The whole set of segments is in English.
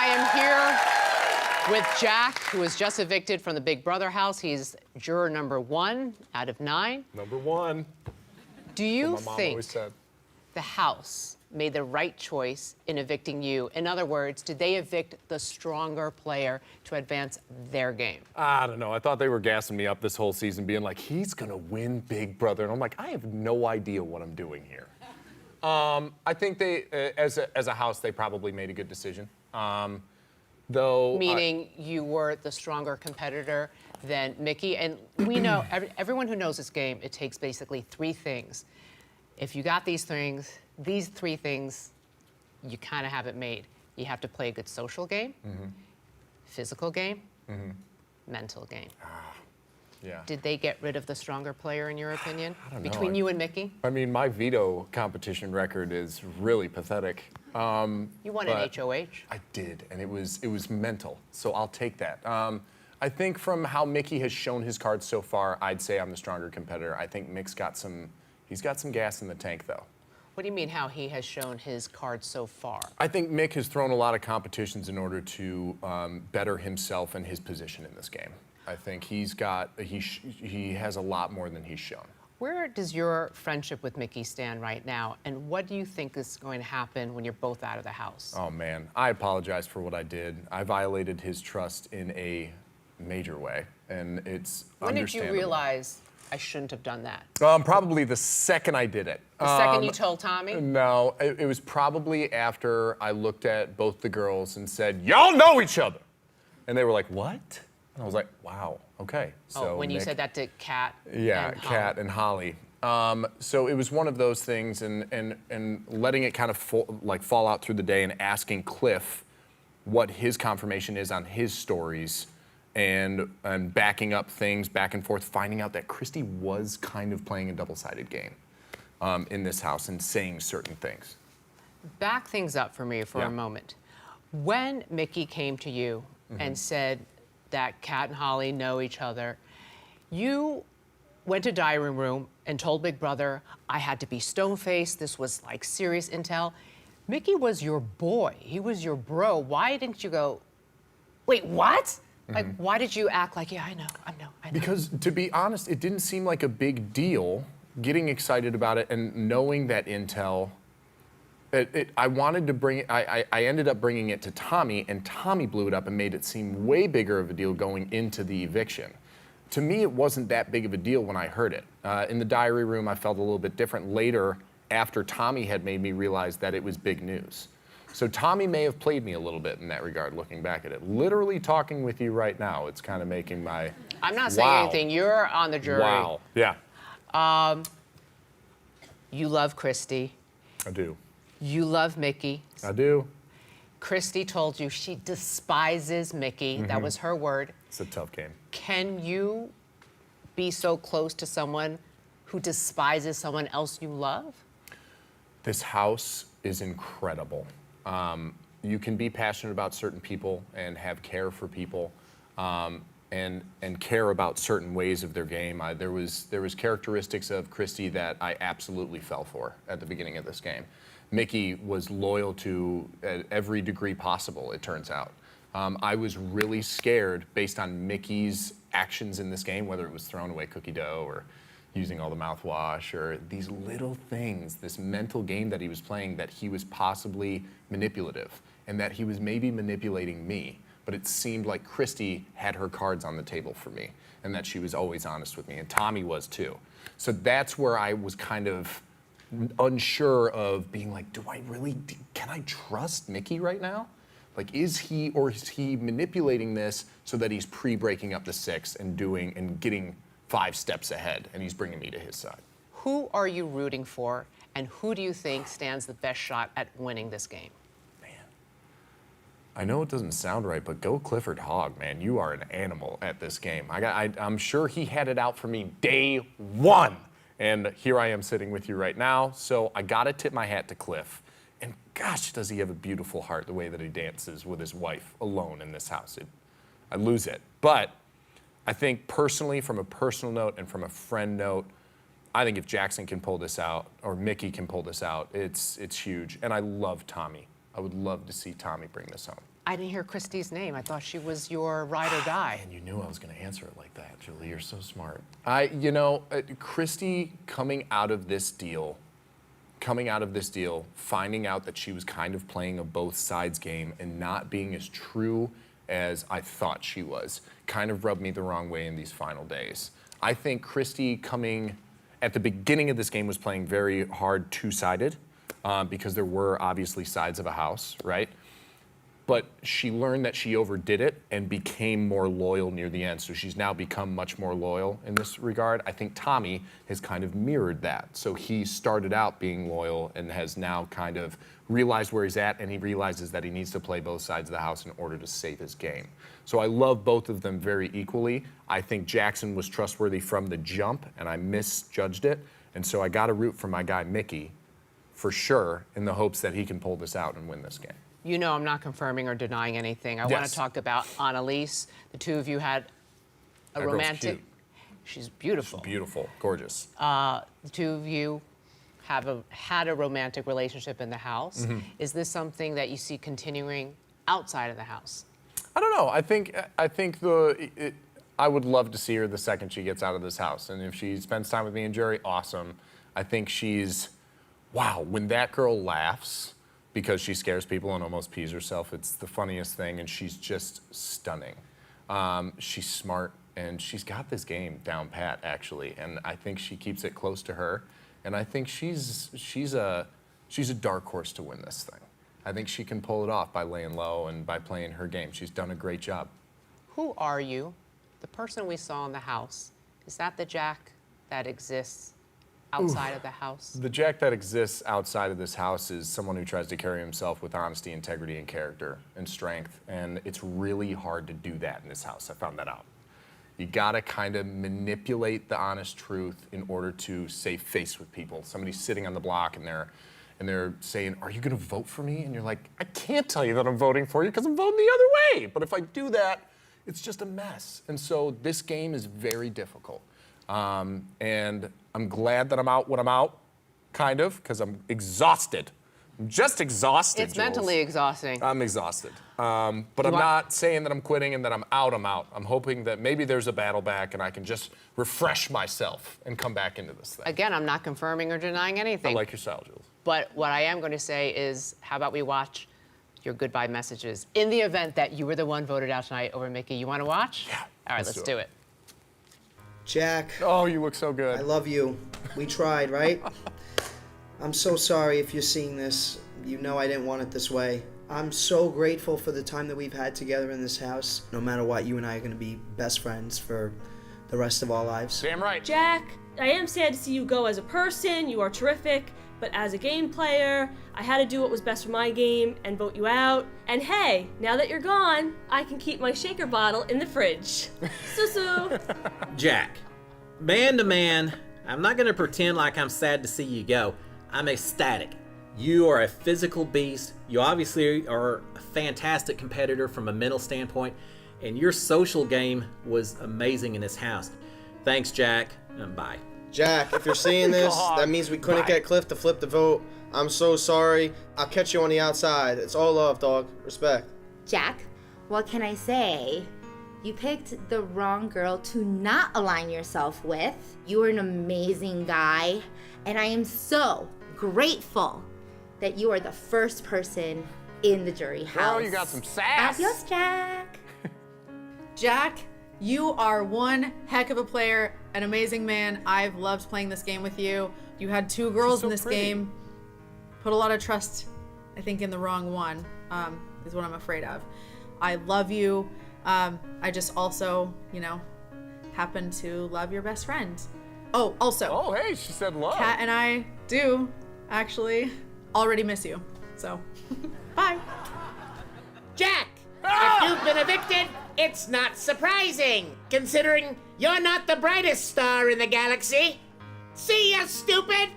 I am here with Jack, who was just evicted from the Big Brother house. He's juror number 1 out of 9. Number 1. Do you What my mom think always said. the house made the right choice in evicting you? In other words, did they evict the stronger player to advance their game? I don't know. I thought they were gassing me up this whole season, being like, he's going to win Big Brother. And I'm like, I have no idea what I'm doing here. I think they, as a house, they probably made a good decision. Though, Meaning you were the stronger competitor than Michie. And we know, everyone who knows this game, it takes basically 3 things. If you got these 3 things, you kind of have it made. You have to play a good social game, physical game, mental game. yeah. Did they get rid of the stronger player, in your opinion? I don't know. Between you and Michie? I mean, my veto competition record is really pathetic. You won an HOH. I did, and it was mental, so I'll take that. I think from how Michie has shown his cards so far, I'd say I'm the stronger competitor. I think Mick's got some gas in the tank, though. What do you mean how he has shown his cards so far? I think Mick has thrown a lot of competitions in order to better himself and his position in this game. I think he has a lot more than he's shown. Where does your friendship with Michie stand right now, and what do you think is going to happen when you're both out of the house? Oh, man. I apologize for what I did. I violated his trust in a major way, and it's When did you understandable. realize I shouldn't have done that? Probably the second I did it. The second you told Tommy? No, it was probably after I looked at both the girls and said, y'all know each other. And they were like, what? And I was like, wow, okay. So when you Nick- said that to Kat? Yeah, and Kat and Holly. So it was one of those things, and letting it kind of fall out through the day and asking Cliff what his confirmation is on his stories, and backing up things back and forth, finding out that Christy was kind of playing a double-sided game in this house and saying certain things. Back things up for me for Yeah. a moment. When Michie came to you and said that Kat and Holly know each other, you went to diary room and told Big Brother, I had to be stone-faced, this was like serious intel. Michie was your boy, he was your bro. Why didn't you go, wait, what? Like, why did you act like, yeah, I know. Because, to be honest, it didn't seem like a big deal getting excited about it and knowing that intel. I wanted to bring it, I ended up bringing it to Tommy, and Tommy blew it up and made it seem way bigger of a deal going into the eviction. To me, it wasn't that big of a deal when I heard it. In the diary room, I felt a little bit different later after Tommy had made me realize that it was big news. So Tommy may have played me a little bit in that regard, looking back at it. Literally talking with you right now, it's kind of making my... I'm not saying anything, you're on the jury. Wow, yeah. You love Christy, I do. you love Michie. I do. Christy told you she despises Michie, that was her word. It's a tough game. Can you be so close to someone who despises someone else you love? This house is incredible. You can be passionate about certain people and have care for people, and care about certain ways of their game. There was characteristics of Christy that I absolutely fell for at the beginning of this game. Michie was loyal to at every degree possible, it turns out. I was really scared based on Mickey's actions in this game, whether it was throwing away cookie dough or using all the mouthwash or these little things, this mental game that he was playing, that he was possibly manipulative and that he was maybe manipulating me. But it seemed like Christy had her cards on the table for me and that she was always honest with me, and Tommy was too. So that's where I was kind of unsure of being like, can I trust Michie right now? Like, is he manipulating this so that he's pre-breaking up the 6 and getting 5 steps ahead, and he's bringing me to his side? Who are you rooting for, and who do you think stands the best shot at winning this game? Man, I know it doesn't sound right, but go Clifford Hogg, man. You are an animal at this game. I'm sure he had it out for me day 1, and here I am sitting with you right now, so I gotta tip my hat to Cliff. And gosh, does he have a beautiful heart, the way that he dances with his wife alone in this house. I lose it. But I think personally, from a personal note and from a friend note, I think if Jackson can pull this out, or Michie can pull this out, it's huge. And I love Tommy. I would love to see Tommy bring this home. I didn't hear Christy's name. I thought she was your ride or die. And you knew I was going to answer it like that, Julie. You're so smart. Christy coming out of this deal, finding out that she was kind of playing a both sides game and not being as true as I thought she was, kind of rubbed me the wrong way in these final days. I think Christy coming at the beginning of this game was playing very hard two-sided because there were obviously sides of a house, right? But she learned that she overdid it and became more loyal near the end. So she's now become much more loyal in this regard. I think Tommy has kind of mirrored that. So he started out being loyal and has now kind of realized where he's at, and he realizes that he needs to play both sides of the house in order to save his game. So I love both of them very equally. I think Jackson was trustworthy from the jump, and I misjudged it. And so I got to root for my guy Mickey for sure in the hopes that he can pull this out and win this game. You know I'm not confirming or denying anything. I want Yes. to talk about Annalise. The two of you had a That girl's romantic... cute. She's beautiful. Beautiful, gorgeous. The two of you had a romantic relationship in the house. Mm-hmm. Is this something that you see continuing outside of the house? I don't know. I think I would love to see her the second she gets out of this house. And if she spends time with me and Jerry, awesome. I think wow, when that girl laughs because she scares people and almost pees herself, it's the funniest thing, and she's just stunning. She's smart, and she's got this game down pat, actually, and I think she keeps it close to her, and I think she's a dark horse to win this thing. I think she can pull it off by laying low and by playing her game. She's done a great job. Who are you? The person we saw in the house, is that the Jack that exists outside of the house? The Jack that exists outside of this house is someone who tries to carry himself with honesty, integrity, and character and strength. And it's really hard to do that in this house. I found that out. You gotta kind of manipulate the honest truth in order to save face with people. Somebody's sitting on the block and they're saying, "Are you gonna vote for me?" And you're like, "I can't tell you that I'm voting for you because I'm voting the other way." But if I do that, it's just a mess. And so this game is very difficult. And I'm glad that I'm out when I'm out, kind of, because I'm exhausted. I'm just exhausted, It's Jules. mentally exhausting. I'm exhausted. But I'm not saying that I'm quitting and that I'm out, I'm out. I'm hoping that maybe there's a battle back and I can just refresh myself and come back into this thing. Again, I'm not confirming or denying I anything. like your style, Jules. But what I am going to say is, how about we watch your goodbye messages in the event that you were the one voted out tonight over Mickey. You want to watch? Yeah. All right, let's do it. Jack, Oh, you look so good. I love you. We tried, right? I'm so sorry if you're seeing this. You know I didn't want it this way. I'm so grateful for the time that we've had together in this house. No matter what, you and I are going to be best friends for the rest of our lives. Damn right. Jack, I am sad to see you go as a person. You are terrific. But as a game player, I had to do what was best for my game and vote you out. And hey, now that you're gone, I can keep my shaker bottle in the fridge. Susu. Jack, man to man, I'm not going to pretend like I'm sad to see you go. I'm ecstatic. You are a physical beast. You obviously are a fantastic competitor from a mental standpoint, and your social game was amazing in this house. Thanks, Jack, and bye. Jack, if you're seeing this, God. that means we couldn't Bye. get Cliff to flip the vote. I'm so sorry. I'll catch you on the outside. It's all love, dog. Respect. Jack, what can I say? You picked the wrong girl to not align yourself with. You are an amazing guy, and I am so grateful that you are the first person in the jury house. Girl, you got some sass. Adios, Jack. Jack, you are one heck of a player, an amazing man. I've loved playing this game with you. You had two girls so in this pretty. game. Put a lot of trust, I think, in the wrong one, is what I'm afraid of. I love you. I just also, happen to love your best friend. Oh, also, Oh, hey, she said love. Kat and I do actually already miss you. So, bye. Jack, if you've been evicted, it's not surprising, considering you're not the brightest star in the galaxy. See ya, stupid!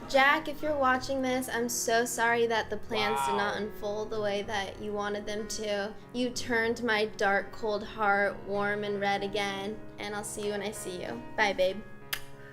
Jack, if you're watching this, I'm so sorry that the plans did not unfold the way that you wanted them to. You turned my dark, cold heart warm and red again, and I'll see you when I see you. Bye, babe.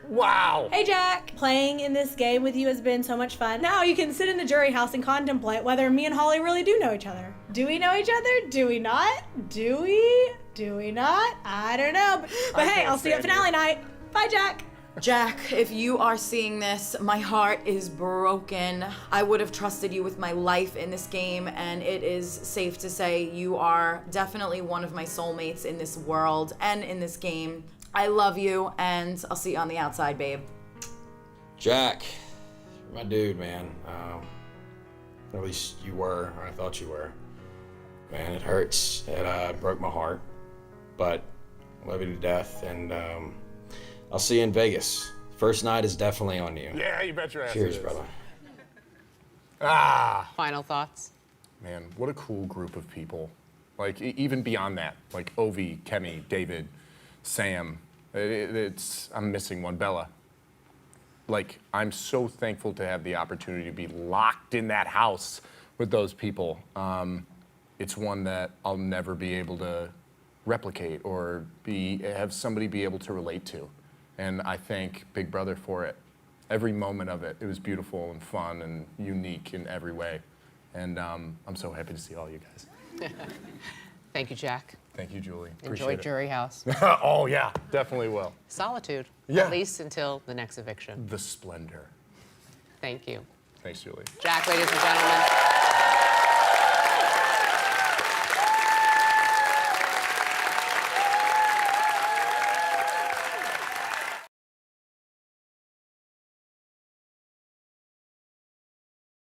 Wow. Hey Jack! Playing in this game with you has been so much fun. Now you can sit in the jury house and contemplate whether me and Holly really do know each other. Do we know each other? Do we not? Do we? Do we not? I don't know. But hey, I'll see you at finale night. Bye, Jack! Jack, if you are seeing this, my heart is broken. I would have trusted you with my life in this game, and it is safe to say you are definitely one of my soulmates in this world and in this game. I love you, and I'll see you on the outside, babe. Jack, my dude, man. At least you were, or I thought you were. Man, it hurts. It broke my heart, but I love you to death, and I'll see you in Vegas. First night is definitely on you. Yeah, you bet your ass. Cheers, it is. brother. Final thoughts? Man, what a cool group of people. Like, even beyond that, like Ovi, Kenny, David, Sam. I'm missing one, Bella. Like, I'm so thankful to have the opportunity to be locked in that house with those people. It's one that I'll never be able to replicate or have somebody be able to relate to. And I thank Big Brother for it. Every moment of it, it was beautiful and fun and unique in every way. And I'm so happy to see all you guys. Thank you, Jack. Thank you, Julie. Enjoy Appreciate it. Jury House. Oh, yeah, definitely will. Solitude. Yeah. At least until the next eviction. The splendor. Thank you. Thanks, Julie. Jack, ladies and gentlemen.